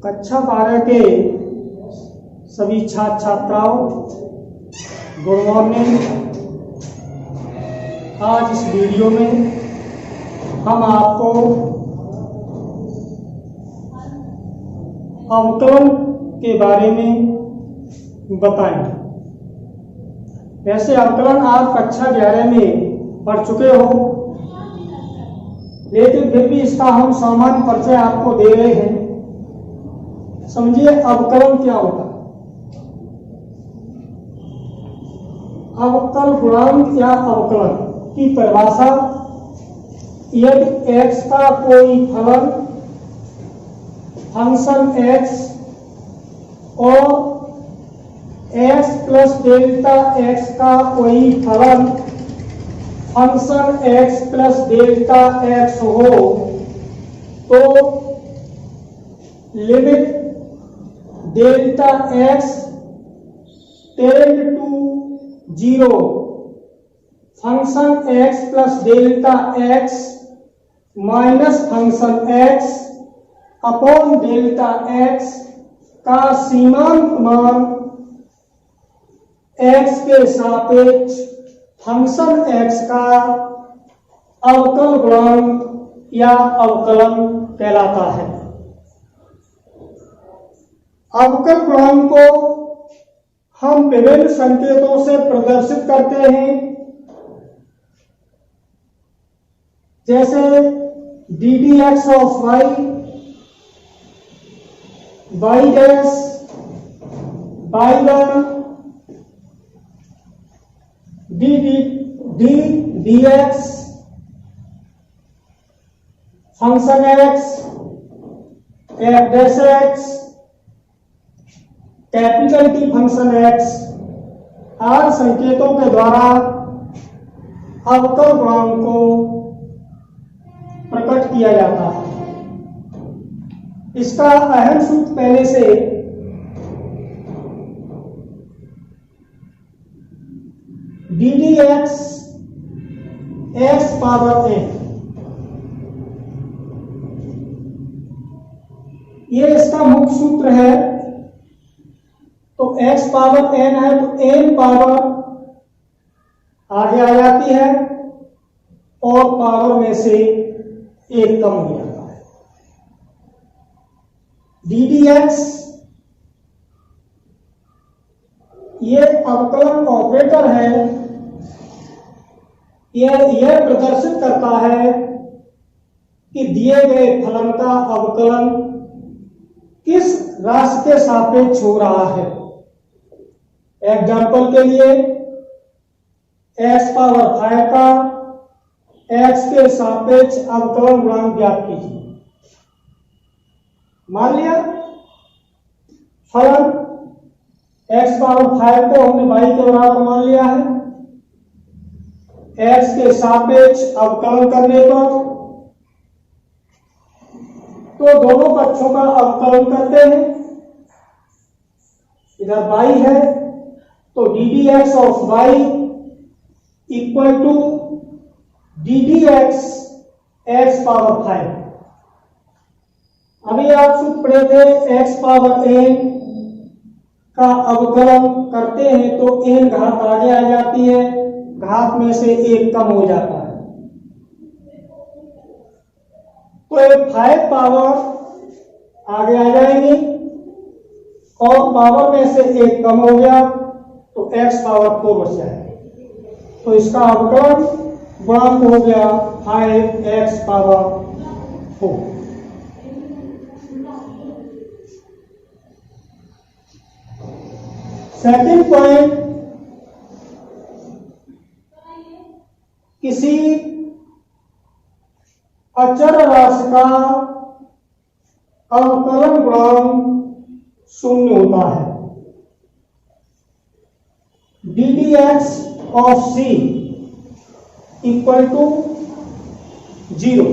कक्षा 12 के सभी छात्र छात्राओं, गुड मॉर्निंग। आज इस वीडियो में हम आपको अवकलन के बारे में बताएंगे। वैसे अवकलन आप कक्षा 11 में पढ़ चुके हो, लेकिन फिर भी इसका हम सामान्य परिचय आपको दे रहे हैं। समझिए अवकलन क्या होता है। अवकल गुणांक या अवकलन की परिभाषा, यदि x का कोई फलन फंक्शन x और x प्लस डेल्टा x का कोई फलन function x plus delta x हो तो limit delta x tend to 0 function x plus delta x minus function x upon delta x का सीमांत मान x के सापेक्ष फंक्शन x का अवकल गुणांक या अवकलन कहलाता है। अवकल गुणांक को हम विभिन्न संकेतों से प्रदर्शित करते हैं, जैसे ddx of y, y dash y1, dx function x, f dash x, capital T function x आदि संकेतों के द्वारा अवकल गुणांक को प्रकट किया जाता है। इसका अहम सूत्र पहले से ddx x पावर n, ये इसका मुख्य सूत्र है। तो x पावर n है तो n पावर आगे आ जाती है और पावर में से एक कम हो जाता है। ddx ये अवकलन ऑपरेटर है, यह प्रदर्शित करता है कि दिए गए फलन का अवकलन किस राशि के सापेक्ष हो रहा है। एग्जाम्पल के लिए x पावर 5 का x के सापेक्ष अवकलन गुणांक ज्ञात कीजिए। मान लिया फलन x पावर 5 को हमने y के बराबर मान लिया है। x के सापेक्ष अवकलन करने पर तो दोनों पक्षों का अवकलन करते हैं। इधर y है तो ddx of y equal to ddx x power 5। अभी आप सूत्र पढ़े थे x पावर n का अवकलन करते हैं तो n घात आगे आ जाती है, घात में से एक कम हो जाता है। तो ये 5 पावर आगे आ जाएंगी और पावर में से एक कम हो गया तो x पावर 4 बच जाएगा। तो इसका अवकलन गुणांक हो गया 5x पावर 4। सेकंड पॉइंट, किसी अचर राशि का अवकलन गुणांक 0 होता है। ddx of c equal to 0,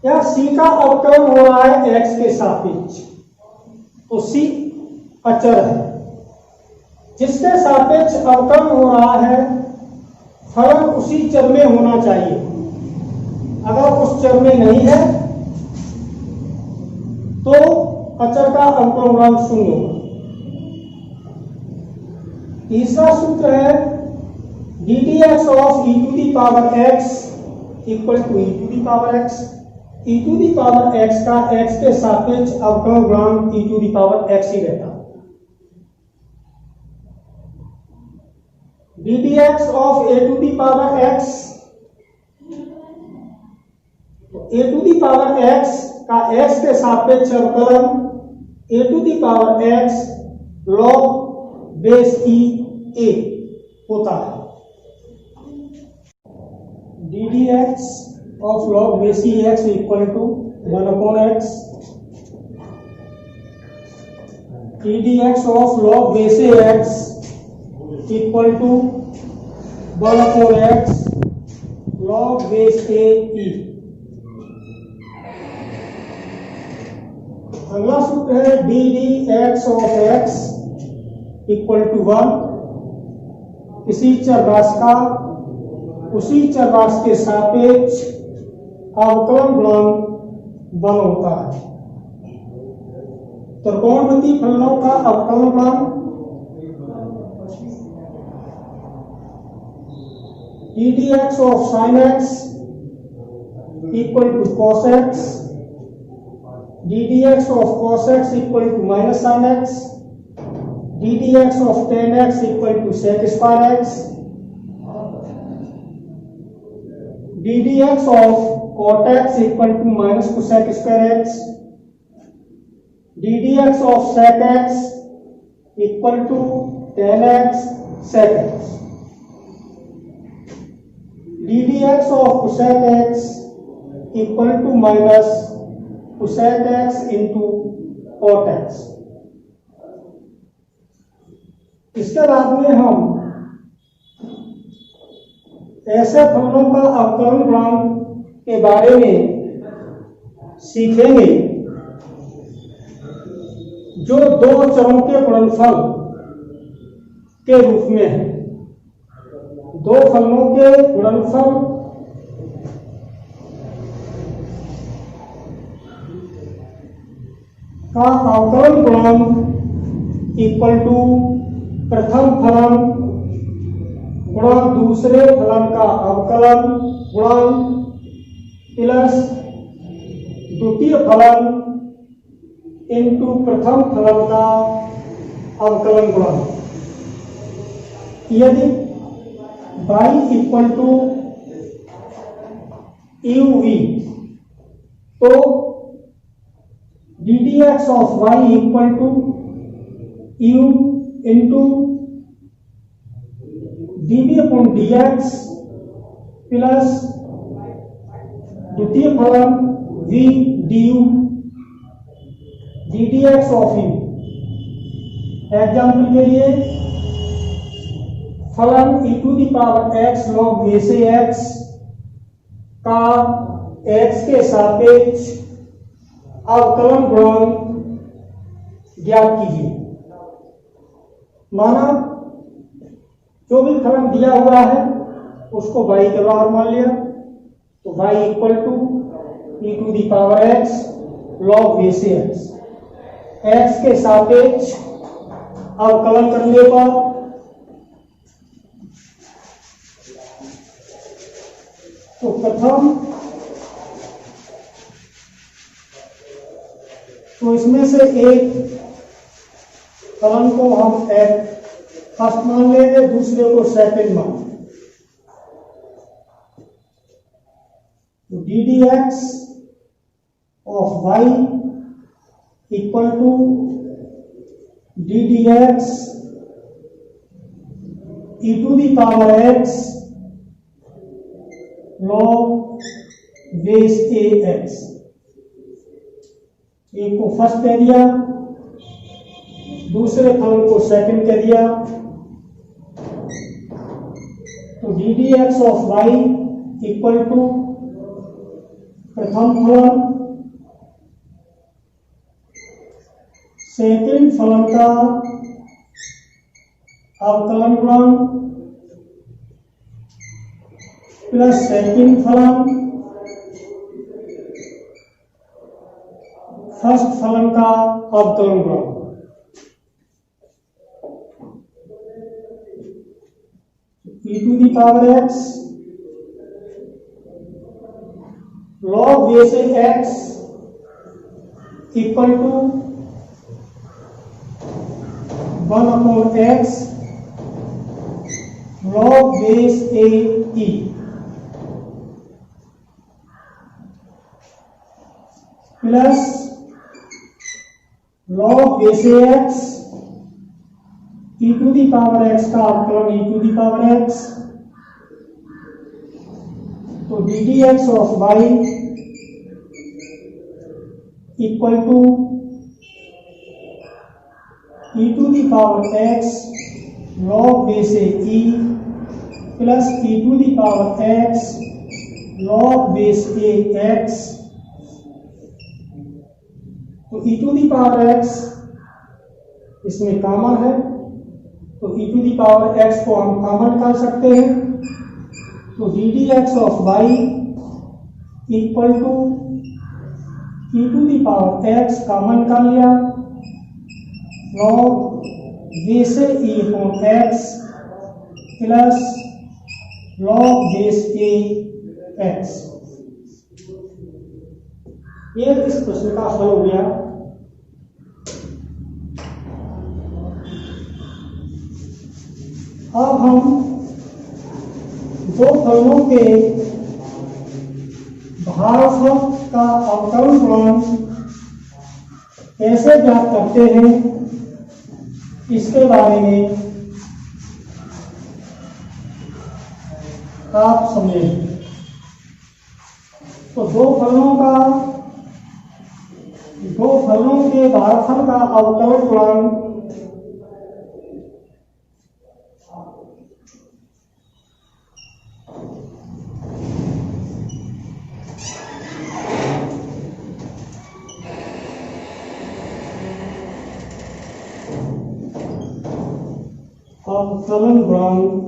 या c का अवकलन हो रहा है x के सापेक्ष, तो c अचर है। जिसके सापेक्ष अवकलन हो रहा है फलन उसी चर में होना चाहिए। अगर उस चर में नहीं है तो अचर का अवकलन गुणांक 0 होगा। तीसरा सूत्र है d d x of e to the power x equal to e to the power x. E to the power x का एक्स के सापेक्ष अवकलन गुणांक e to the power x ही रहता है। D d x of a to the power x, तो a to the power x का एक्स के सापेक्ष अवकलन a to the power x log base e a होता है। D d x of log base e x equal to 1/x। D d x of log base a x equal to 1/x log base a e. अगला सूत्र है d d x of x equal to 1। किसी चर राशि का उसी चर राशि के सापेक्ष अवकलन गुणांक 1 होता है। त्रिकोणमितीय फलनों का अवकलन गुणांक d d x of sine x equal to cos x. D d x of cos x equal to minus sine x. D d x of tan x equal to sec square x. D d x of cot x equal to minus cosec square x. D d x of sec x equal to tan x sec x. D d x of cosec x equal to minus cosec x into cot x. इसके बाद में हम ऐसे फलनों का अवकलन गुणांक के बारे में सीखेंगे जो दो चरों के गुणनफल के रूप में है। दो फलनों के गुणनफल का अवकलन गुणांक इक्वल टू प्रथम फलन गुणा दूसरे फलन का अवकलन गुणांक प्लस द्वितीय फलन इनटू प्रथम फलन का अवकलन गुणांक। यदि y equal to u v तो d d x of y equal to u into d v upon d x plus द्वितीय फलन v d u d d x of u. Example के लिए फलन e to the power x log base x का x के सापेक्ष अवकलन गुणांक ज्ञात कीजिए। माना जो भी फलन दिया हुआ है उसको y के बराबर मान लिया, तो y equal to e to the power x log base x के सापेक्ष अवकलन करने पर तो प्रथम तो इसमें से एक फलन को हम फर्स्ट मान लेंगे, दूसरे को सेकंड मान। तो d d x of y equal to d d x e to the power x log base a x. एक को फर्स्ट कह दिया, दूसरे फलन को सेकंड कह दिया। तो d d x of y equal to प्रथम फलन सेकंड फलन का अवकलन गुणांक प्लस सेकंड फलन फर्स्ट फलन का अवकलन गुणांक e to the power x log base x equal to 1 upon x log base a e plus log base x e to the power x का अवकलन e to the power x, तो ddx of y equal to e to the power x log base e plus e to the power x log base a x, तो e to the power x इसमें common है, तो e to the power x को हम common निकाल सकते हैं, तो ddx of y equal to e to the power x common निकाल लिया log base e upon x plus log base a x। ये इस प्रश्न का हल हो गया। अब हम दो फलनों के भागफल का अवकलन गुणांक कैसे ज्ञात करते हैं इसके बारे में आप समझेंगे। तो दो फलनों के भागफल का अवकलन गुणांक अवकलन गुणांक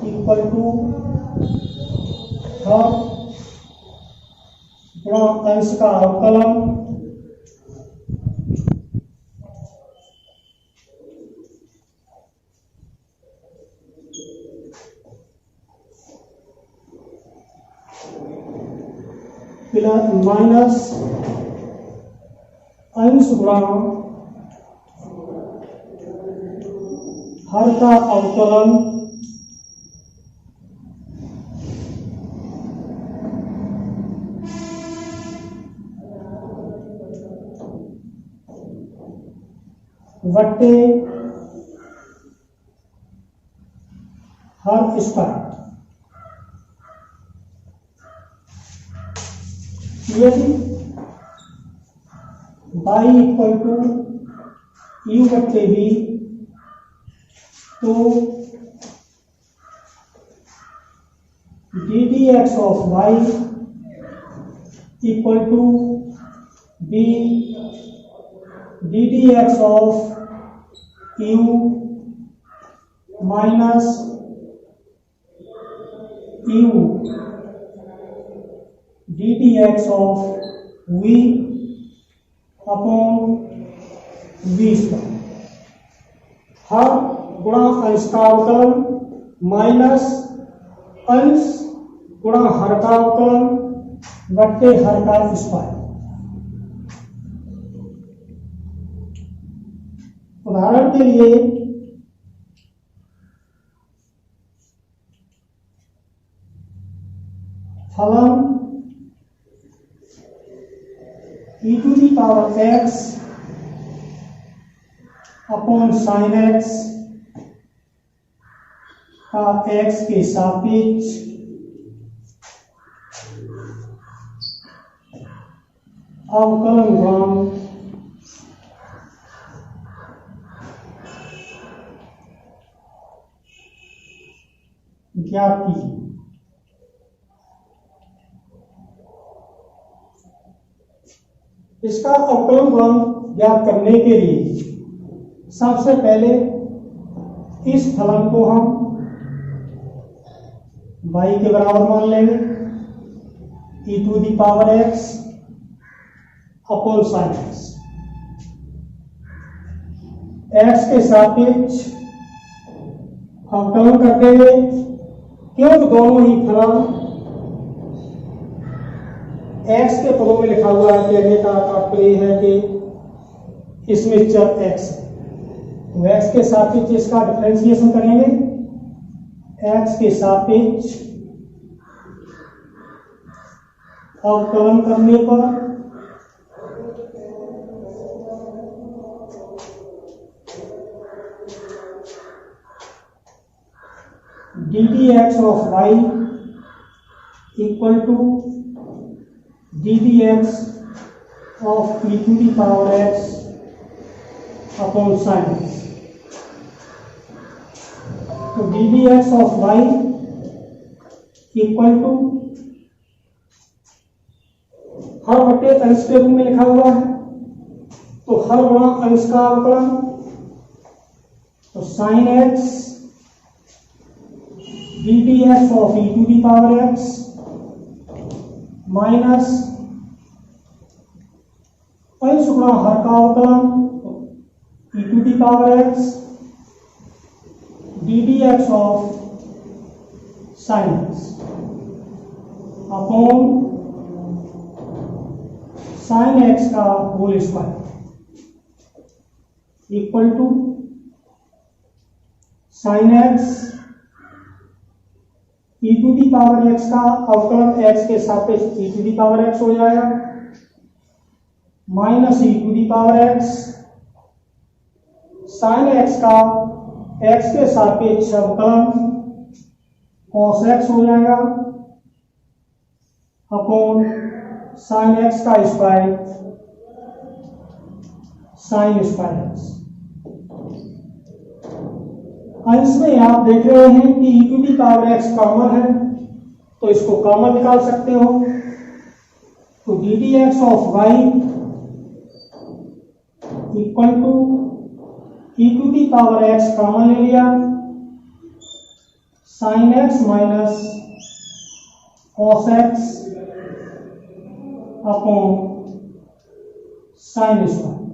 इक्वल टू हर गुणा अंश का अवकलन प्लस माइनस अंश गुणा हर का अवकलन वट्टे हर स्क्वायर। यदि y इक्वल टू यू बट्टे बी, तो ddx of y equal to b ddx of u minus u ddx of v upon v square. हर गुणा अंश का अवकलन माइनस अंश गुणा हर का अवकलन बट्टे हर का स्क्वायर। उदाहरण के लिए फलन e to the power x upon sine x का x के सापेक्ष अवकलन गुणांक ज्ञात कीजिए। इसका अवकलन गुणांक ज्ञात करने के लिए सबसे पहले इस फलन को हम y के बराबर मान लेंगे e to the power x upon sine x। x के सापेक्ष अवकलन कर देंगे, क्योंकि दोनों ही फलन x के पदों में लिखा हुआ है। कहने का तात्पर्य है कि इसमें चर x है, तो x के सापेक्ष इसका डिफरेंशिएशन करेंगे। x के सापेक्ष अवकलन करने पर d d x of y equal to d d x of e to the power x upon sine x। तो d d x of y equal to हर बटे अंश के रूप में लिखा हुआ है, तो हर गुणा अंश का अवकलन, तो sine x d d x of e to the power x minus अंश गुणा हर का अवकलन e to the power x d d x of sine x upon sine x का whole square equal to sine x e to the power x का अवकलन x के सापेक्ष e to the power x हो जाएगा minus e to the power x sine x का x के सापेक्ष अवकलन cos x हो जाएगा अपॉन साइन x का स्क्वायर साइन स्क्वायर x। अंश में आप देख रहे हैं कि e to the power x common है, तो इसको कॉमन निकाल सकते हो। तो d d x of y equal to e to the power x common ले लिया, sine x minus cos x upon sine square.